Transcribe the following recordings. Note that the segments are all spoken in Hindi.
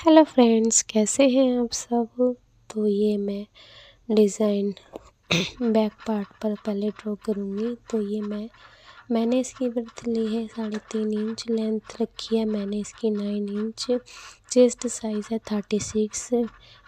हेलो फ्रेंड्स, कैसे हैं आप सब। तो ये मैं डिज़ाइन बैक पार्ट पर पहले ड्रॉ करूँगी। तो ये मैंने इसकी विड्थ ली है 3.5 इंच, लेंथ रखी है मैंने इसकी 9 इंच, चेस्ट साइज़ है 36,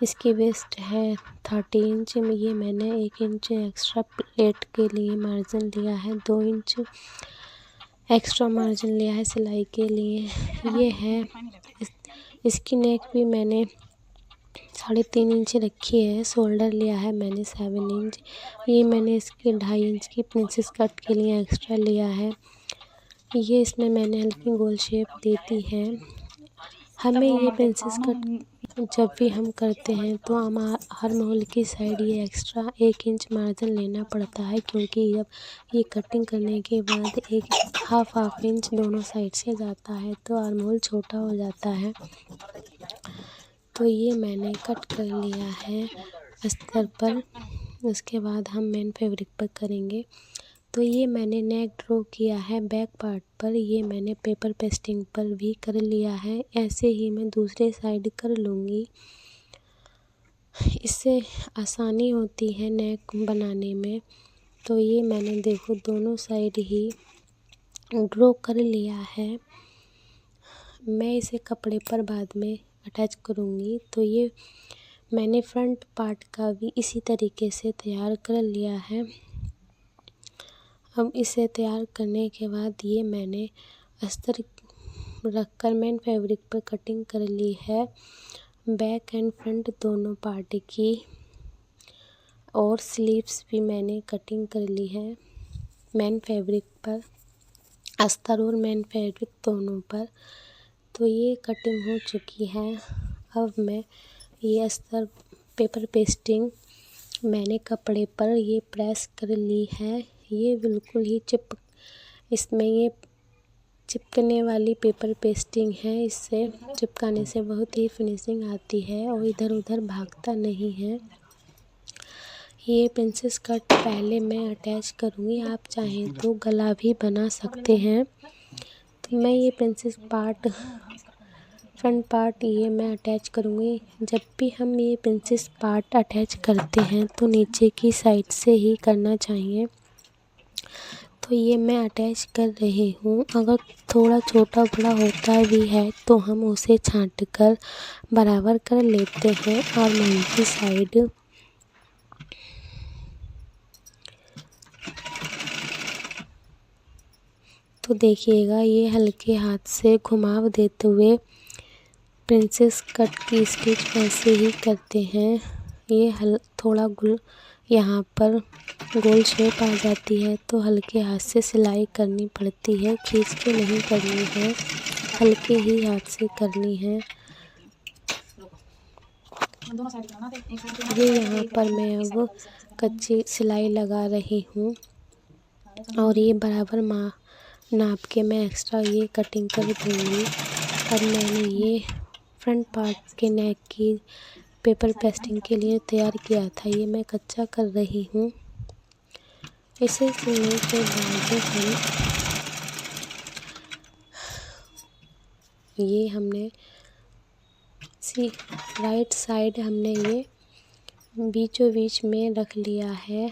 इसकी वेस्ट है 30 इंच। ये मैंने 1 इंच एक्स्ट्रा प्लेट के लिए मार्जिन लिया है, 2 इंच एक्स्ट्रा मार्जिन लिया है सिलाई के लिए। ये है इसकी नेक भी मैंने 3.5 इंच रखी है। शोल्डर लिया है मैंने 7 इंच। ये मैंने इसके 2.5 इंच की प्रिंसेस कट के लिए एक्स्ट्रा लिया है। ये इसमें मैंने हल्की गोल शेप देती है। हमें ये प्रिंसेस कट जब भी हम करते हैं तो हर मोल की साइड ये एक्स्ट्रा 1 इंच मार्जिन लेना पड़ता है, क्योंकि जब ये कटिंग करने के बाद एक हाफ इंच दोनों साइड से जाता है तो आर्म होल छोटा हो जाता है। तो ये मैंने कट कर लिया है अस्तर पर। उसके बाद हम मेन फैब्रिक पर करेंगे। तो ये मैंने नेक ड्रॉ किया है बैक पार्ट पर। ये मैंने पेपर पेस्टिंग पर भी कर लिया है। ऐसे ही मैं दूसरे साइड कर लूँगी, इससे आसानी होती है नेक बनाने में। तो ये मैंने देखो दोनों साइड ही ड्रॉ कर लिया है। मैं इसे कपड़े पर बाद में अटैच करूँगी। तो ये मैंने फ्रंट पार्ट का भी इसी तरीके से तैयार कर लिया है। अब इसे तैयार करने के बाद ये मैंने अस्तर रखकर मेन फैब्रिक पर कटिंग कर ली है, बैक एंड फ्रंट दोनों पार्ट की। और स्लीव्स भी मैंने कटिंग कर ली है मेन फैब्रिक पर, अस्तर और मेन फैब्रिक दोनों पर। तो ये कटिंग हो चुकी है। अब मैं ये अस्तर पेपर पेस्टिंग मैंने कपड़े पर ये प्रेस कर ली है। ये बिल्कुल ही इसमें ये चिपकने वाली पेपर पेस्टिंग है। इससे चिपकाने से बहुत ही फिनिशिंग आती है और इधर उधर भागता नहीं है। ये प्रिंसेस कट पहले मैं अटैच करूँगी, आप चाहें तो गला भी बना सकते हैं। तो मैं ये प्रिंसेस पार्ट फ्रंट पार्ट ये मैं अटैच करूँगी। जब भी हम ये प्रिंसेस पार्ट अटैच करते हैं तो नीचे की साइड से ही करना चाहिए। तो ये मैं अटैच कर रही हूँ। अगर थोड़ा छोटा बड़ा होता भी है तो हम उसे छांट कर बराबर कर लेते हैं। और नीचे की साइड तो देखिएगा, ये हल्के हाथ से घुमाव देते हुए प्रिंसेस कट की स्टिच वैसे ही करते हैं। ये थोड़ा यहाँ पर गोल शेप आ जाती है तो हल्के हाथ से सिलाई करनी पड़ती है, खींच के नहीं करनी है, हल्के ही हाथ से करनी है। ये यहाँ पर मैं अब कच्ची सिलाई लगा रही हूँ और ये बराबर नाप के मैं एक्स्ट्रा ये कटिंग कर दूँगी। और मैंने ये फ्रंट पार्ट के नेक की पेपर पेस्टिंग के लिए तैयार किया था, ये मैं कच्चा कर रही हूँ। इसे सिलने के बाद ये हमने राइट साइड हमने ये बीचों बीच में रख लिया है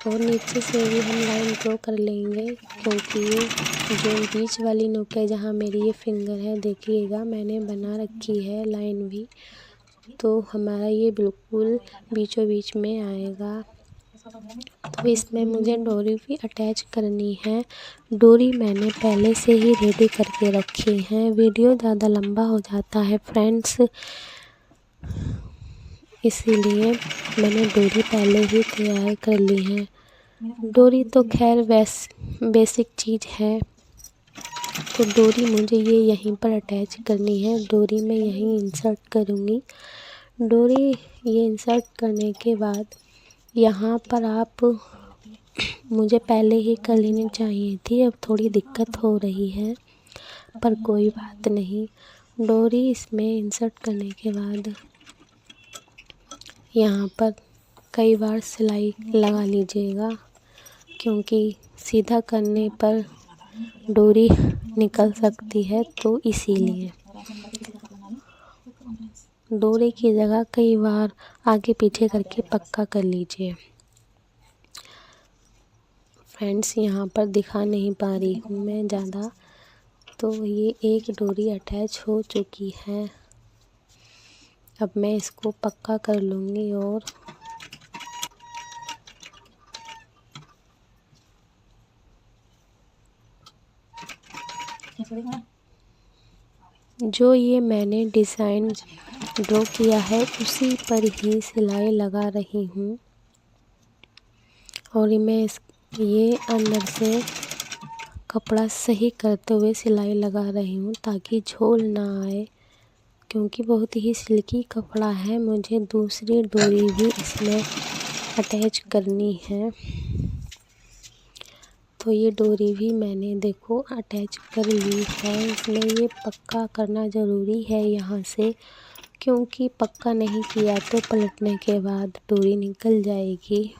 और नीचे से भी हम लाइन ड्रॉ कर लेंगे, क्योंकि ये जो बीच वाली नोक है जहाँ मेरी ये फिंगर है, देखिएगा मैंने बना रखी है लाइन भी, तो हमारा ये बिल्कुल बीचों बीच में आएगा। तो इसमें मुझे डोरी भी अटैच करनी है। डोरी मैंने पहले से ही रेडी करके रखी है। वीडियो ज़्यादा लंबा हो जाता है फ्रेंड्स, इसीलिए मैंने डोरी पहले ही तैयार कर ली है। डोरी तो खैर बेसिक चीज़ है, तो डोरी मुझे ये यहीं पर अटैच करनी है। डोरी मैं यहीं इंसर्ट करूँगी। डोरी ये इंसर्ट करने के बाद यहाँ पर आप मुझे पहले ही कर लेनी चाहिए थी, अब थोड़ी दिक्कत हो रही है, पर कोई बात नहीं। डोरी इसमें इंसर्ट करने के बाद यहाँ पर कई बार सिलाई लगा लीजिएगा, क्योंकि सीधा करने पर डोरी निकल सकती है, तो इसीलिए। डोरी की जगह कई बार आगे पीछे करके पक्का कर लीजिए। फ्रेंड्स, यहाँ पर दिखा नहीं पा रही हूँ मैं ज़्यादा, तो ये एक डोरी अटैच हो चुकी है। अब मैं इसको पक्का कर लूँगी और जो ये मैंने डिज़ाइन ड्रॉ किया है उसी पर ही सिलाई लगा रही हूँ। और ये अंदर से कपड़ा सही करते हुए सिलाई लगा रही हूँ ताकि झोल ना आए, क्योंकि बहुत ही सिल्की कपड़ा है। मुझे दूसरी डोरी भी इसमें अटैच करनी है, तो ये डोरी भी मैंने देखो अटैच कर ली है। इसमें ये पक्का करना ज़रूरी है यहाँ से, क्योंकि पक्का नहीं किया तो पलटने के बाद डोरी निकल जाएगी।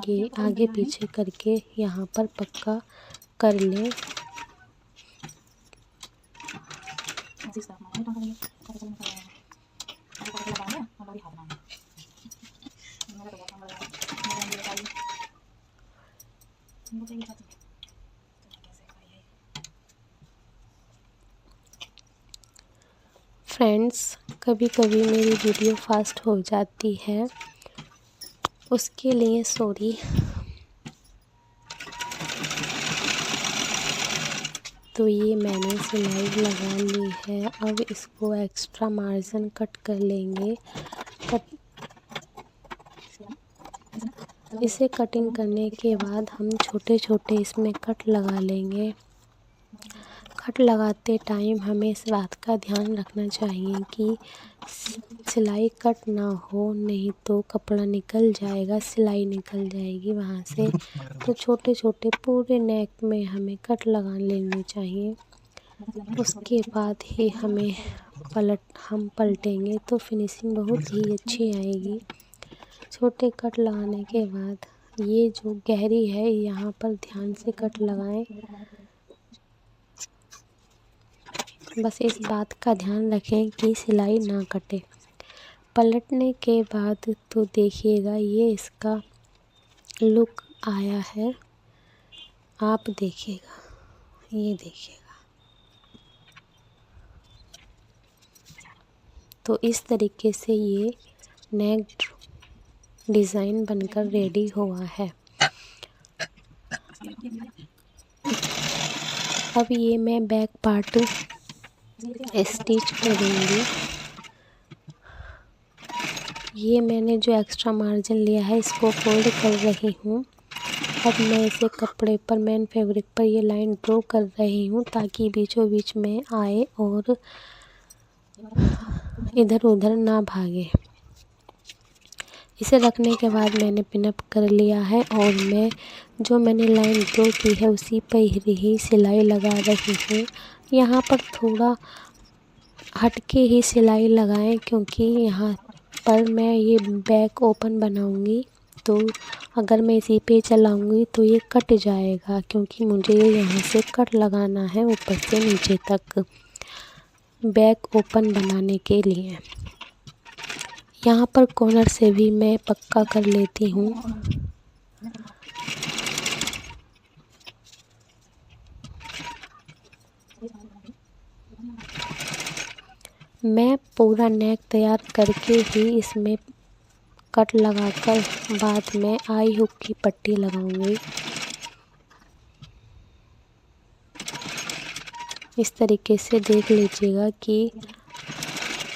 ये आगे पीछे करके यहाँ पर पक्का कर लें। फ्रेंड्स, कभी कभी मेरी वीडियो फास्ट हो जाती है, उसके लिए सॉरी। तो ये मैंने सिलाई लगा ली है। अब इसको एक्स्ट्रा मार्जिन कट कर लेंगे। इसे कटिंग करने के बाद हम छोटे छोटे इसमें कट लगा लेंगे। कट लगाते टाइम हमें इस बात का ध्यान रखना चाहिए कि सिलाई कट ना हो, नहीं तो कपड़ा निकल जाएगा, सिलाई निकल जाएगी वहाँ से। तो छोटे छोटे पूरे नेक में हमें कट लगा लेने चाहिए। उसके बाद ही हम पलटेंगे तो फिनिशिंग बहुत ही अच्छी आएगी। छोटे कट लगाने के बाद ये जो गहरी है यहाँ पर ध्यान से कट लगाएं। बस इस बात का ध्यान रखें कि सिलाई ना कटे। पलटने के बाद तो देखिएगा ये इसका लुक आया है। आप देखिएगा, ये देखिएगा। तो इस तरीके से ये नेक डिज़ाइन बनकर रेडी हुआ है। अब ये मैं बैक पार्ट स्टिच करूँगी। ये मैंने जो एक्स्ट्रा मार्जिन लिया है इसको फोल्ड कर रही हूँ। अब मैं इसे कपड़े पर मेन फैब्रिक पर ये लाइन ड्रॉ कर रही हूँ ताकि बीचों बीच में आए और इधर उधर ना भागे। इसे रखने के बाद मैंने पिनअप कर लिया है और मैंने लाइन ड्रॉ की है उसी पर ही सिलाई लगा रही हूँ। यहाँ पर थोड़ा हटके ही सिलाई लगाएं, क्योंकि यहाँ पर मैं ये बैक ओपन बनाऊँगी, तो अगर मैं इसी पे चलाऊँगी तो ये कट जाएगा, क्योंकि मुझे ये यहाँ से कट लगाना है ऊपर से नीचे तक बैक ओपन बनाने के लिए। यहाँ पर कॉर्नर से भी मैं पक्का कर लेती हूँ। मैं पूरा नेक तैयार करके ही इसमें कट लगाकर बाद में आई हुक की पट्टी लगाऊंगी। इस तरीके से देख लीजिएगा कि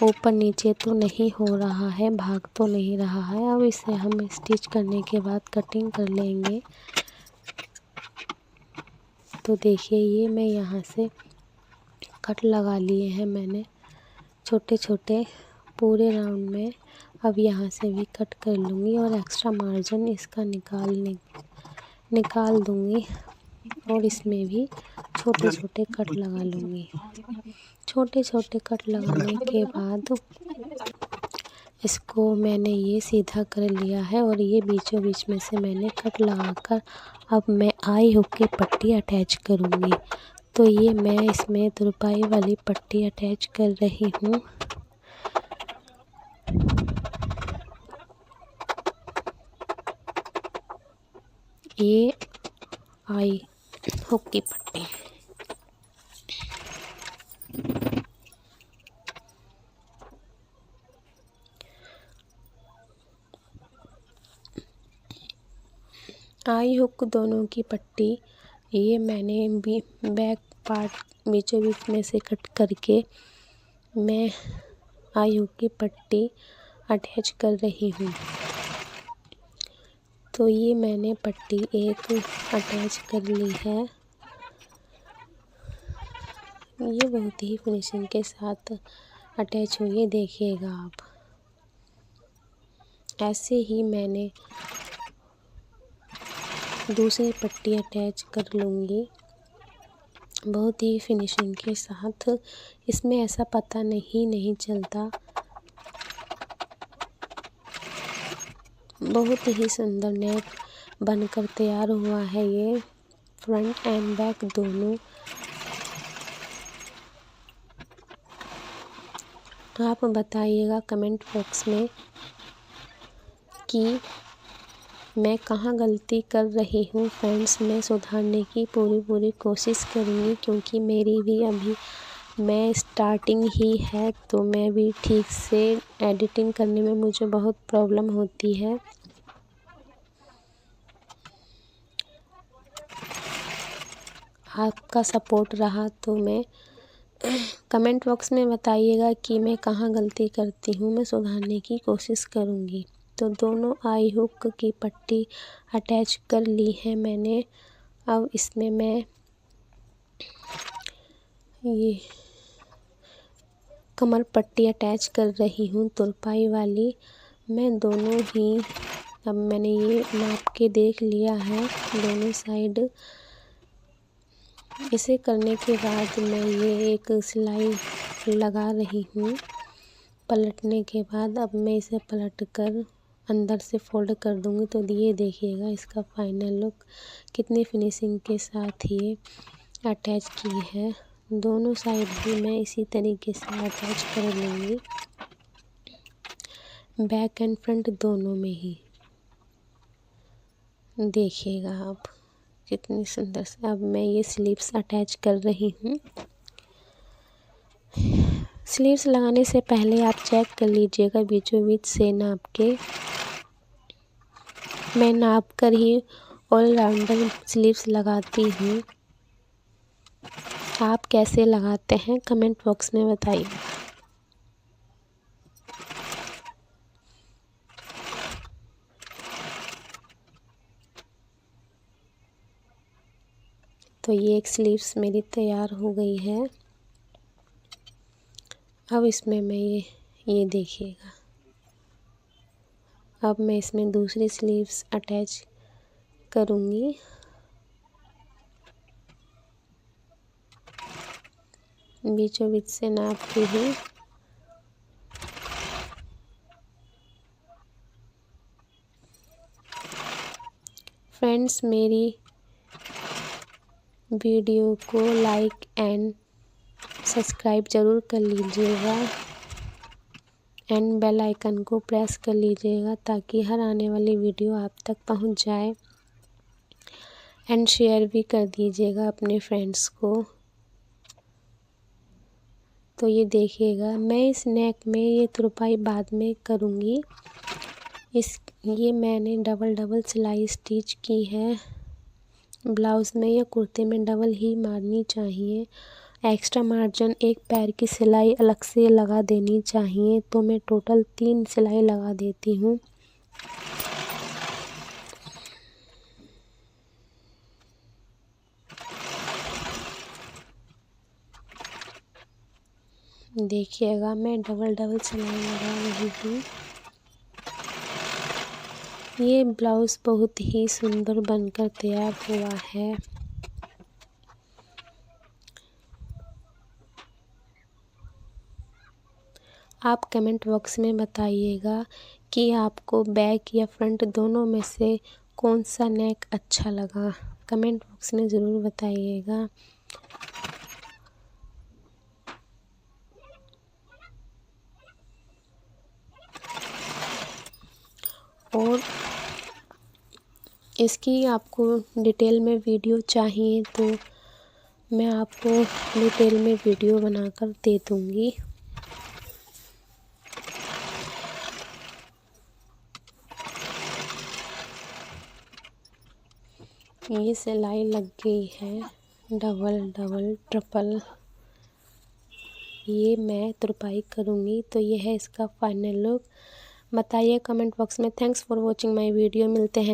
ऊपर नीचे तो नहीं हो रहा है, भाग तो नहीं रहा है। अब इसे हम स्टिच करने के बाद कटिंग कर लेंगे। तो देखिए ये मैं यहाँ से कट लगा लिए हैं मैंने छोटे छोटे पूरे राउंड में। अब यहाँ से भी कट कर लूँगी और एक्स्ट्रा मार्जिन इसका निकाल दूँगी और इसमें भी छोटे छोटे कट लगा लूँगी। छोटे छोटे कट लगाने के बाद इसको मैंने ये सीधा कर लिया है और ये बीचों बीच में से मैंने कट लगाकर अब मैं आई हुक की पट्टी अटैच करूँगी। तो ये मैं इसमें तुरपाई वाली पट्टी अटैच कर रही हूँ। ये आई हुक की पट्टी। आई हुक दोनों की पट्टी ये मैंने भी बैक पार्ट बीचों बीच में से कट करके मैं आई हुक की पट्टी अटैच कर रही हूँ। तो ये मैंने पट्टी एक अटैच कर ली है। ये बहुत ही फिनिशिंग के साथ अटैच हुई, देखिएगा आप। ऐसे ही मैंने दूसरी पट्टी अटैच कर लूँगी बहुत ही फिनिशिंग के साथ। इसमें ऐसा पता नहीं चलता। बहुत ही सुंदर नेक बनकर तैयार हुआ है ये, फ्रंट एंड बैक दोनों। आप बताइएगा कमेंट बॉक्स में कि मैं कहाँ गलती कर रही हूँ। फ्रेंड्स, मैं सुधारने की पूरी कोशिश करूँगी, क्योंकि मेरी भी अभी मैं स्टार्टिंग ही है, तो मैं भी ठीक से एडिटिंग करने में मुझे बहुत प्रॉब्लम होती है। आपका सपोर्ट रहा तो मैं कमेंट बॉक्स में बताइएगा कि मैं कहाँ गलती करती हूँ, मैं सुधारने की कोशिश करूँगी। तो दोनों आई हुक की पट्टी अटैच कर ली है मैंने। अब इसमें मैं ये कमर पट्टी अटैच कर रही हूँ तुरपाई वाली। मैं दोनों ही, अब मैंने ये नाप के देख लिया है दोनों साइड। इसे करने के बाद मैं ये एक सिलाई लगा रही हूँ। पलटने के बाद अब मैं इसे पलट कर अंदर से फोल्ड कर दूँगी। तो ये देखिएगा इसका फाइनल लुक कितनी फिनिशिंग के साथ ये अटैच की है। दोनों साइड भी मैं इसी तरीके से अटैच कर लूँगी, बैक एंड फ्रंट दोनों में ही। देखिएगा आप कितनी सुंदर से। अब मैं ये स्लीव्स अटैच कर रही हूँ। स्लीव्स लगाने से पहले आप चेक कर लीजिएगा बीचों बीच से नाप के। मैं नाप कर ही ऑल राउंडर स्लीव्स लगाती हूँ। आप कैसे लगाते हैं कमेंट बॉक्स में बताइए। तो ये एक स्लीव्स मेरी तैयार हो गई है। अब इसमें मैं ये देखिएगा, अब मैं इसमें दूसरी स्लीव्स अटैच करूँगी। बीचों बीच से नाप के ही। फ्रेंड्स, मेरी वीडियो को लाइक एंड सब्सक्राइब ज़रूर कर लीजिएगा एंड बेल आइकन को प्रेस कर लीजिएगा, ताकि हर आने वाली वीडियो आप तक पहुंच जाए। एंड शेयर भी कर दीजिएगा अपने फ्रेंड्स को। तो ये देखिएगा, मैं इस नेक में ये तुरपाई बाद में करूँगी। ये मैंने डबल सिलाई स्टिच की है। ब्लाउज़ में या कुर्ते में डबल ही मारनी चाहिए। एक्स्ट्रा मार्जिन एक पैर की सिलाई अलग से लगा देनी चाहिए। तो मैं टोटल 3 सिलाई लगा देती हूँ। देखिएगा मैं डबल सिलाई लगा रही हूँ। ये ब्लाउज़ बहुत ही सुंदर बनकर तैयार हुआ है। आप कमेंट बॉक्स में बताइएगा कि आपको बैक या फ्रंट दोनों में से कौन सा नेक अच्छा लगा। कमेंट बॉक्स में ज़रूर बताइएगा। और इसकी आपको डिटेल में वीडियो चाहिए तो मैं आपको डिटेल में वीडियो बनाकर दे दूँगी। ये सिलाई लग गई है डबल डबल ट्रिपल, ये मैं तुरपाई करूँगी। तो ये है इसका फाइनल लुक। बताइए कमेंट बॉक्स में। Thanks for watching my video. मिलते हैं